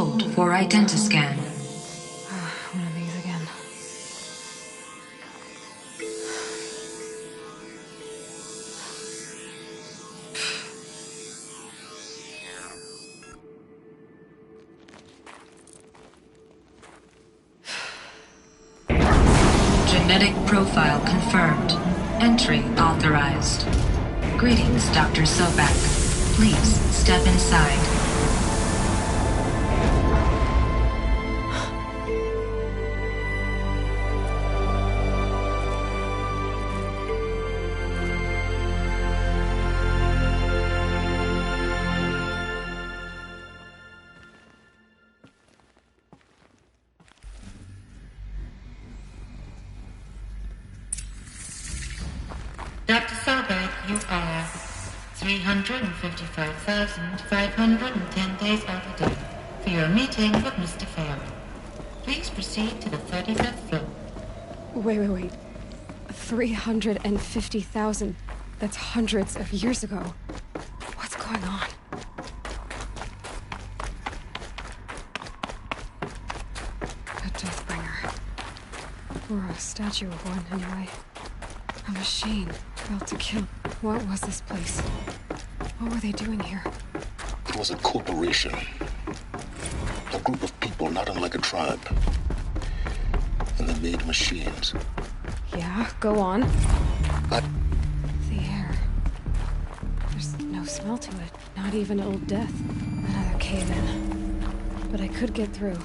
hold for identiscan. One of these again. Genetic profile confirmed. Entry authorized. Greetings, Dr. Sobek. Please step inside. Dr. Sobek, you are 355,510 days overdue for your meeting with Mr. Farrell. Please proceed to the 35th floor. Wait. 350,000. That's hundreds of years ago. What's going on? A Deathbringer. Or a statue of one, anyway. A machine built to kill. What was this place? What were they doing here? It was a corporation. A group of people not unlike a tribe. And they made machines. Yeah, go on. But The air. There's no smell to it. Not even Old Death. Another cave-in. But I could get through.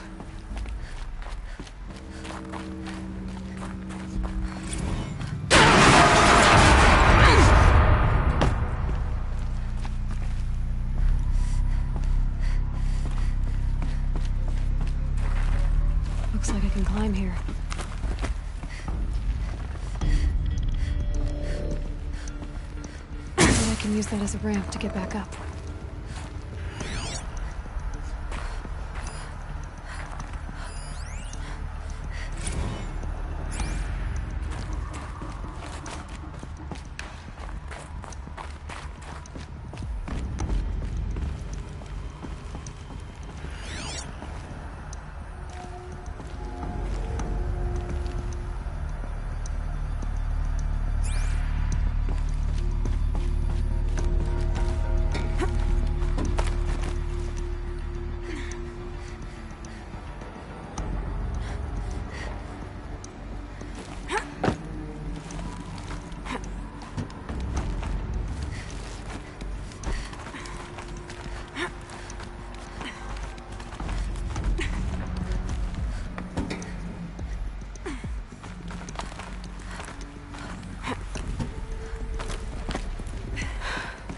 Looks like I can climb here. And I can use that as a ramp to get back up.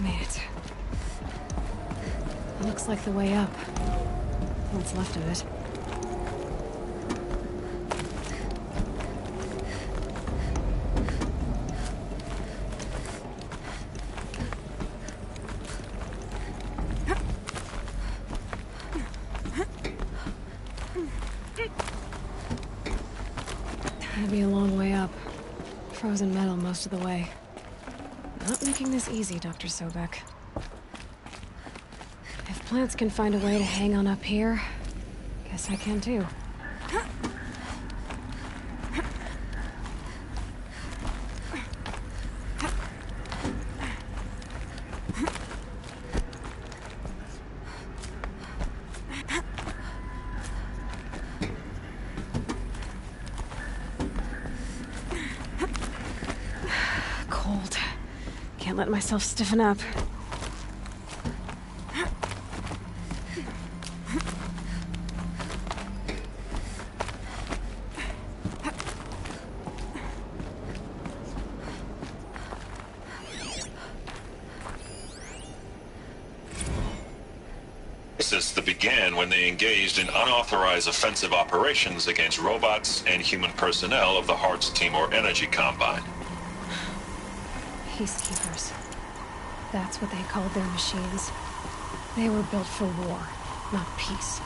Made it. Looks like the way up. What's left of it. It'll be a long way up. Frozen metal most of the way. Not making this easy, Dr. Sobek. If plants can find a way to hang on up here, guess I can too. Cold. Can't let myself stiffen up. That began when they engaged in unauthorized offensive operations against robots and human personnel of the Hearts Timor Energy Combine. Peacekeepers. That's what they called their machines. They were built for war, not peace.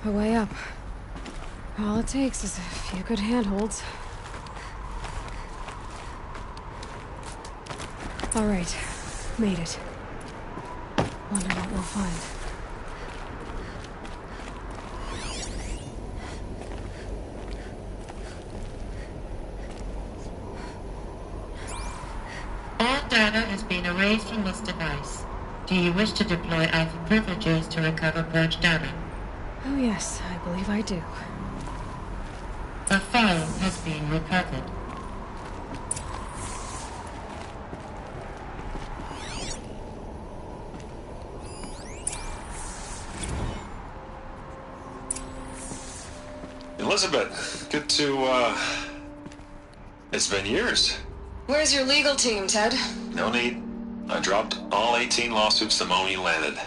A way up. All it takes is a few good handholds. All right, made it. Wonder what we'll find. All data has been erased from this device. Do you wish to deploy Alpha privileges to recover purged data? Oh yes, I believe I do. A file has been recovered. Elizabeth, good to, it's been years. Where's your legal team, Ted? No need. I dropped all 18 lawsuits the moment you landed.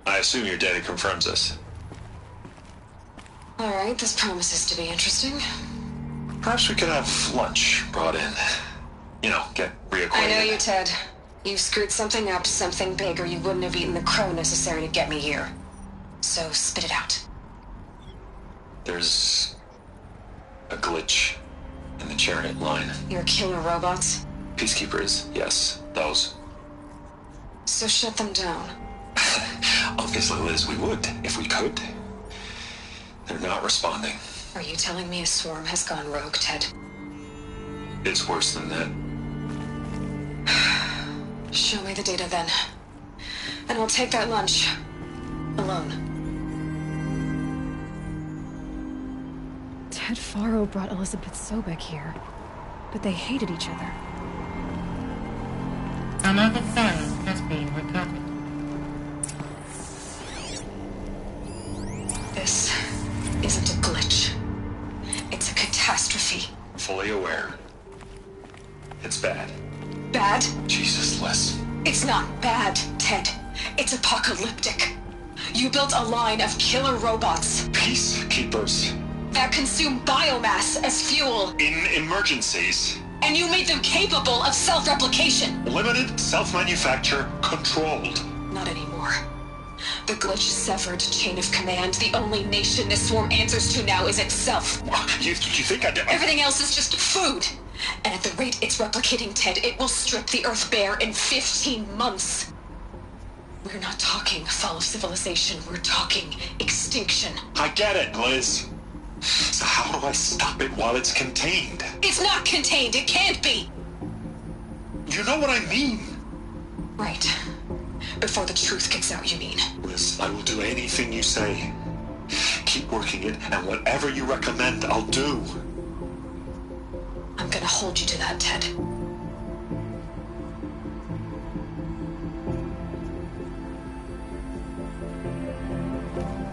I assume your data confirms this. All right, this promises to be interesting. Perhaps we could have lunch brought in. You know, get reacquainted. I know you, Ted. You screwed something up, something big, or you wouldn't have eaten the crow necessary to get me here. So spit it out. There's a glitch in the chariot line. Your killer robots? Peacekeepers, yes, those. So shut them down. Obviously, Liz, we would, if we could. They're not responding. Are you telling me a swarm has gone rogue, Ted? It's worse than that. Show me the data then. And I'll take that lunch. Alone. Ted Faro brought Elizabeth Sobek here, but they hated each other. Another file has been recovered. This isn't a glitch. It's a catastrophe. Fully aware. It's bad. Bad? Jesus, Liz. It's not bad, Ted. It's apocalyptic. You built a line of killer robots Peacekeepers. that consume biomass as fuel, In emergencies. and you made them capable of self-replication. Limited, self-manufacture, controlled. Not anymore. The glitch severed chain of command. The only nation this swarm answers to now is itself. You think I did? Everything else is just food. And at the rate it's replicating, Ted, it will strip the Earth bare in 15 months. We're not talking fall of civilization. We're talking extinction. I get it, Liz. So how do I stop it while it's contained? It's not contained. It can't be. You know what I mean? Right. before the truth gets out, you mean? Liz, I will do anything you say. Keep working it, and whatever you recommend, I'll do. I'm gonna hold you to that, Ted.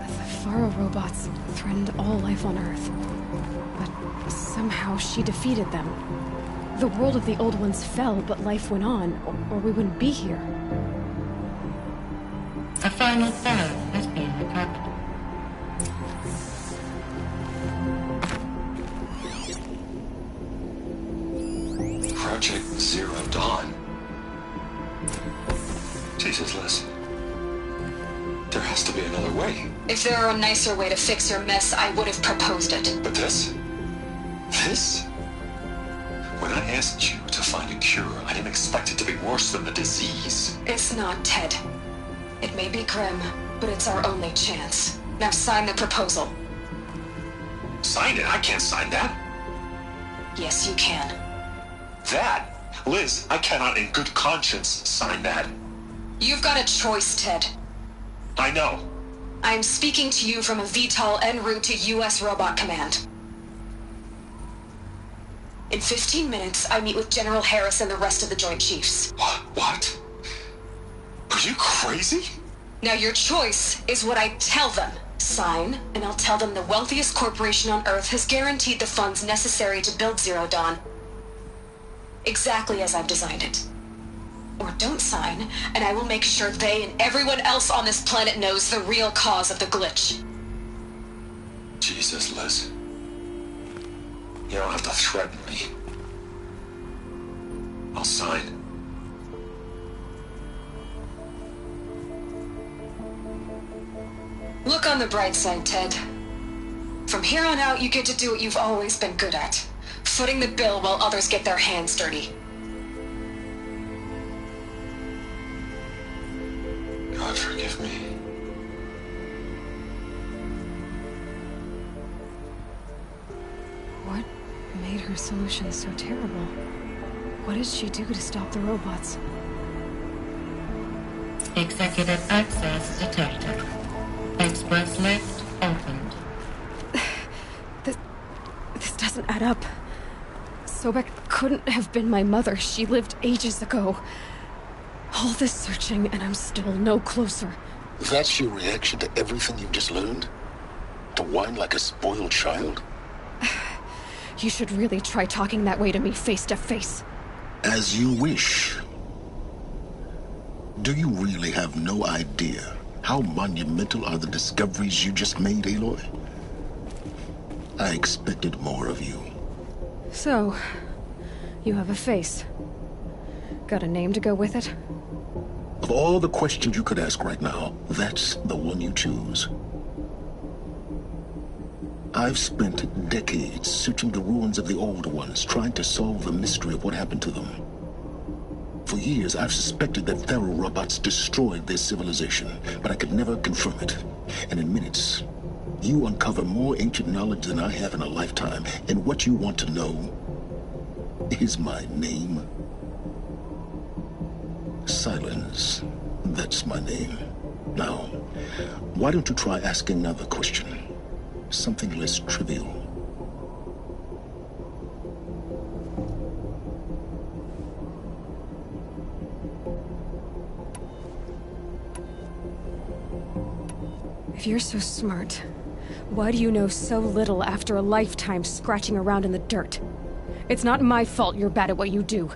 The Faro robots threatened all life on Earth. But somehow she defeated them. The world of the old ones fell, but life went on, or we wouldn't be here. A final Pharaoh has been recovered. Project Zero Dawn. Jesus, Liz. There has to be another way. If there were a nicer way to fix your mess, I would have proposed it. But this? This? When I asked you to find a cure, I didn't expect it to be worse than the disease. It's not, Ted. It may be grim, but it's our only chance. Now sign the proposal. Sign it? I can't sign that. Yes, you can. That? Liz, I cannot in good conscience sign that. You've got a choice, Ted. I know. I am speaking to you from a VTOL en route to U.S. Robot Command. In 15 minutes, I meet with General Harris and the rest of the Joint Chiefs. What? Are you crazy? Now your choice is what I tell them. Sign, and I'll tell them the wealthiest corporation on Earth has guaranteed the funds necessary to build Zero Dawn. Exactly as I've designed it. Or don't sign, and I will make sure they and everyone else on this planet knows the real cause of the glitch. Jesus, Liz. You don't have to threaten me. I'll sign. Look on the bright side, Ted. From here on out, you get to do what you've always been good at. Footing the bill while others get their hands dirty. God forgive me. What made her solution so terrible? What did she do to stop the robots? Executive access detected. Express lift opened. This doesn't add up. Sobek couldn't have been my mother. She lived ages ago. All this searching, and I'm still no closer. That's your reaction to everything you've just learned? To whine like a spoiled child? You should really try talking that way to me face to face. As you wish. Do you really have no idea how monumental are the discoveries you just made, Aloy? I expected more of you. So, you have a face. Got a name to go with it? Of all the questions you could ask right now, that's the one you choose. I've spent decades searching the ruins of the older ones, trying to solve the mystery of what happened to them. For years, I've suspected that Faro robots destroyed their civilization, but I could never confirm it. And in minutes, you uncover more ancient knowledge than I have in a lifetime, and what you want to know is my name. Silence. That's my name. Now, why don't you try asking another question? Something less trivial. If you're so smart, why do you know so little after a lifetime scratching around in the dirt? It's not my fault you're bad at what you do.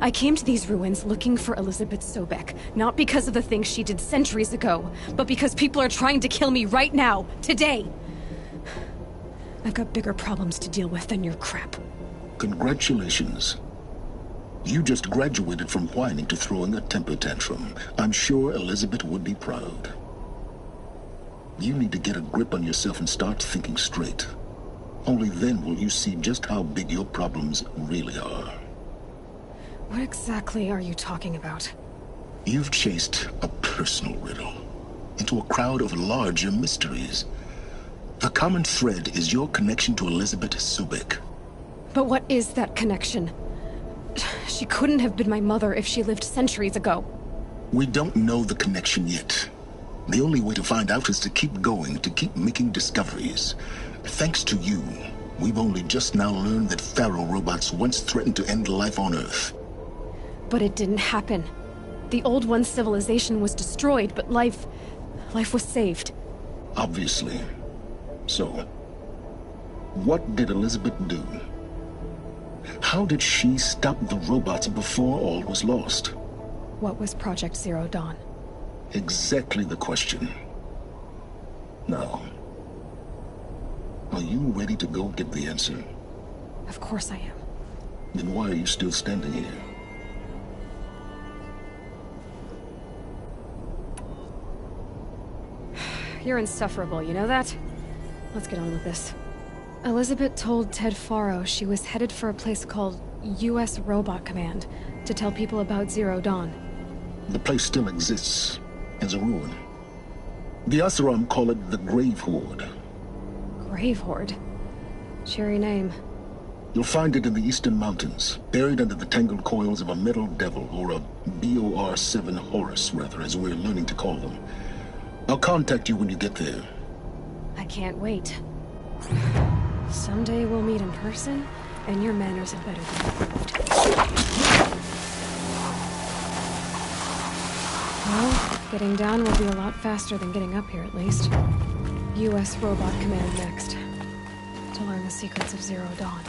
I came to these ruins looking for Elizabeth Sobek, not because of the things she did centuries ago, but because people are trying to kill me right now, today. I've got bigger problems to deal with than your crap. Congratulations. You just graduated from whining to throwing a temper tantrum. I'm sure Elizabeth would be proud. You need to get a grip on yourself and start thinking straight. Only then will you see just how big your problems really are. What exactly are you talking about? You've chased a personal riddle into a crowd of larger mysteries. The common thread is your connection to Elizabeth Sobek. But what is that connection? She couldn't have been my mother if she lived centuries ago. We don't know the connection yet. The only way to find out is to keep going, to keep making discoveries. Thanks to you, we've only just now learned that Faro robots once threatened to end life on Earth. But it didn't happen. The Old One's civilization was destroyed, but life was saved. Obviously. So, what did Elizabeth do? How did she stop the robots before all was lost? What was Project Zero Dawn? Exactly the question. Now, are you ready to go get the answer? Of course I am. Then why are you still standing here? You're insufferable, you know that? Let's get on with this. Elizabeth told Ted Faro she was headed for a place called U.S. Robot Command to tell people about Zero Dawn. The place still exists, as a ruin. The Oseram call it the Grave Horde. Grave Horde? Cheery name. You'll find it in the Eastern Mountains, buried under the tangled coils of a Metal Devil, or a BOR-7 Horus, rather, as we're learning to call them. I'll contact you when you get there. I can't wait. Someday we'll meet in person, and your manners had better be improved. Well, getting down will be a lot faster than getting up here, at least. U.S. Robot Command next. To learn the secrets of Zero Dawn.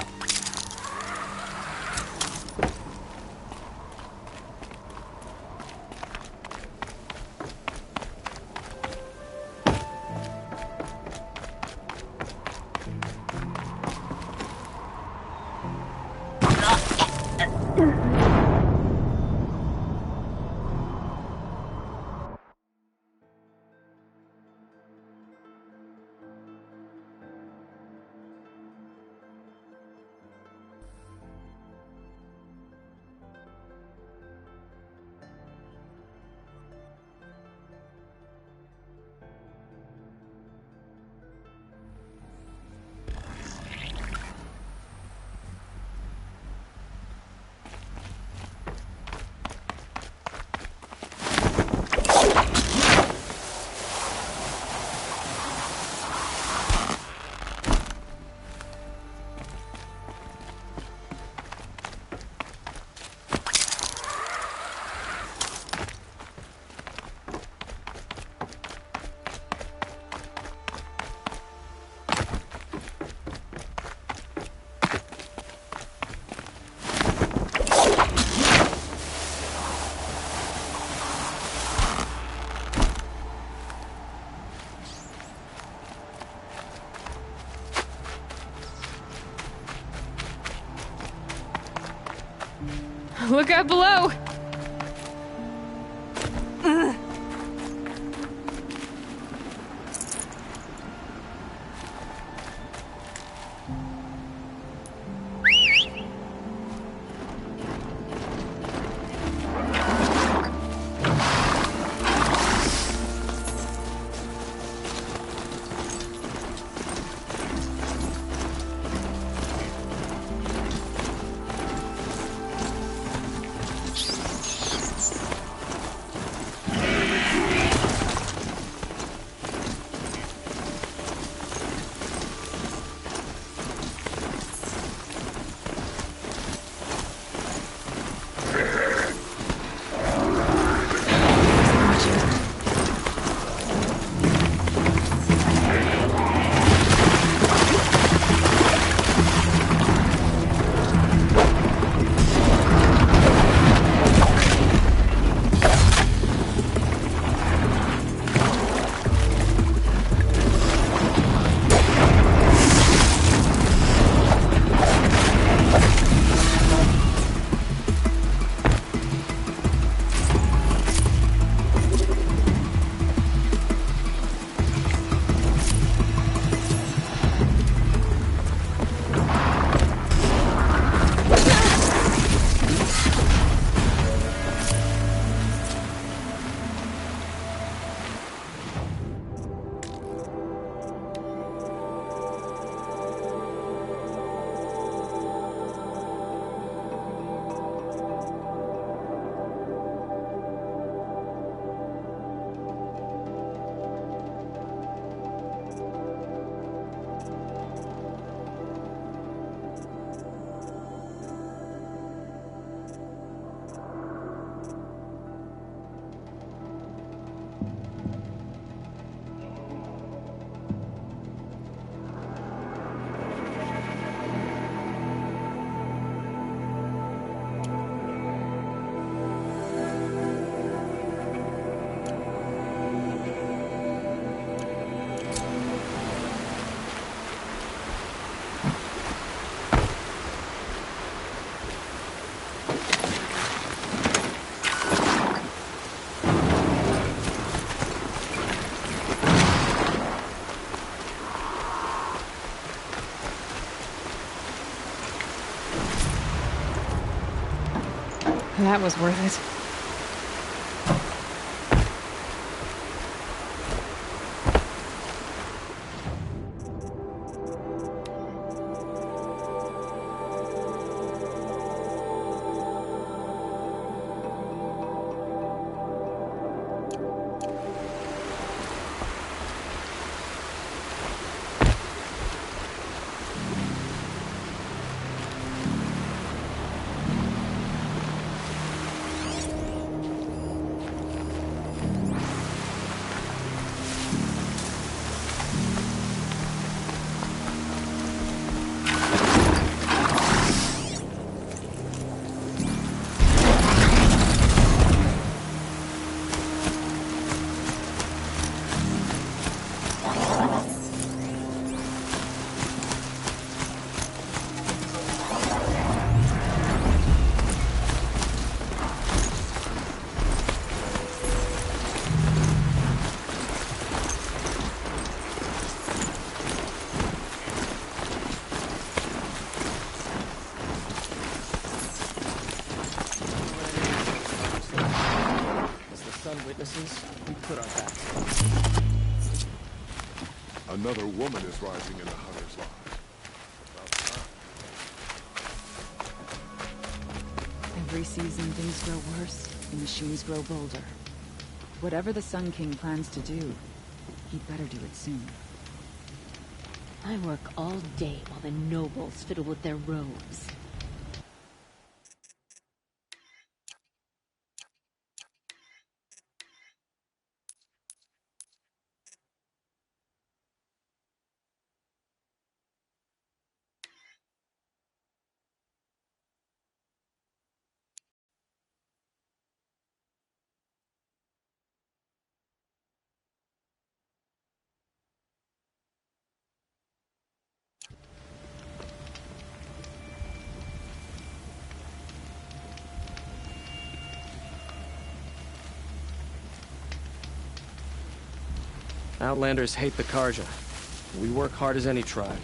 Look out below! That was worth it. Witnesses, we put our backs against. Another woman is rising in the Hunter's line. About time. Every season things grow worse, the machines grow bolder. Whatever the Sun King plans to do, he'd better do it soon. I work all day while the nobles fiddle with their robes. Outlanders hate the Karja. We work hard as any tribe.